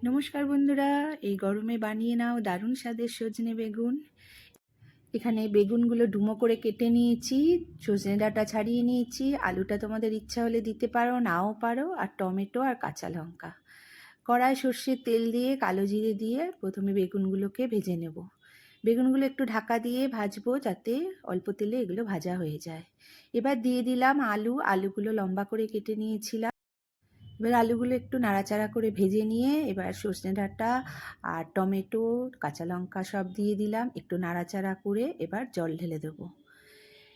নমস্কার বন্ধুরা, এই গরমে বানিয়ে নাও দারুণ স্বাদের সজনে বেগুন। এখানে বেগুনগুলো ডুমো করে কেটে নিয়েছি, সজনে ডাঁটা ছাড়িয়ে নিয়েছি, আলুটা তোমাদের ইচ্ছা হলে দিতে পারো, নাও পারো, আর টমেটো আর কাঁচা লঙ্কা। কড়ায় সর্ষের তেল দিয়ে কালো জিরে দিয়ে প্রথমে বেগুনগুলোকে ভেজে নেব। বেগুনগুলো একটু ঢাকা দিয়ে ভাজবো যাতে অল্প তেলে এগুলো ভাজা হয়ে যায়। এবার দিয়ে দিলাম আলুগুলো লম্বা করে কেটে নিয়েছিলাম। এবার আলুগুলো একটু নাড়াচাড়া করে ভেজে নিয়ে এবার সজনে ডাঁটা আর টমেটো, কাঁচা লঙ্কা সব দিয়ে দিলাম, একটু নাড়াচাড়া করে এবার জল ঢেলে দেবো।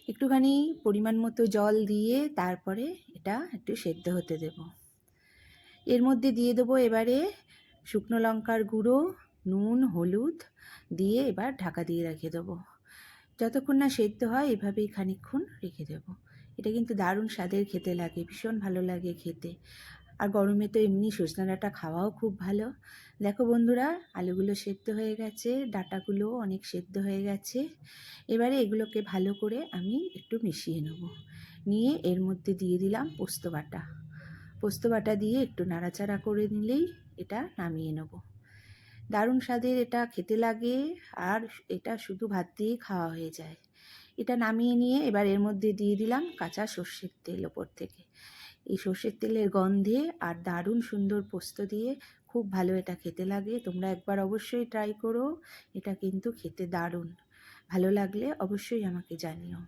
একটুখানি পরিমাণ মতো জল দিয়ে তারপরে এটা একটু সেদ্ধ হতে দেব। এর মধ্যে দিয়ে দেবো এবারে শুকনো লঙ্কার গুঁড়ো, নুন, হলুদ দিয়ে এবার ঢাকা দিয়ে রেখে দেবো। যতক্ষণ না সেদ্ধ হয় এভাবেই খানিকক্ষণ রেখে দেবো। এটা কিন্তু দারুণ স্বাদের খেতে লাগে, ভীষণ ভালো লাগে খেতে। আর গরমে তো এমনি সজনে ডাঁটা খাওয়াও খুব ভালো। দেখো বন্ধুরা, আলুগুলো সেদ্ধ হয়ে গেছে, ডাঁটাগুলোও অনেক সেদ্ধ হয়ে গেছে। এবারে এগুলোকে ভালো করে আমি একটু মিশিয়ে নেব। নিয়ে এর মধ্যে দিয়ে দিলাম পোস্ত বাটা। পোস্ত বাটা দিয়ে একটু নাড়াচাড়া করে নিলেই এটা নামিয়ে নেব। দারুণ স্বাদের এটা খেতে লাগে, আর এটা শুধু ভাত দিয়েই খাওয়া হয়ে যায়। এটা নামিয়ে নিয়ে এবার এর মধ্যে দিয়ে দিলাম কাঁচা সর্ষের তেল ওপর থেকে। এই সর্ষের তেলের গন্ধে আর দারুণ সুন্দর পোস্ত দিয়ে খুব ভালো এটা খেতে লাগে। তোমরা একবার অবশ্যই ট্রাই করো, এটা কিন্তু খেতে দারুণ। ভালো লাগলে অবশ্যই আমাকে জানিও।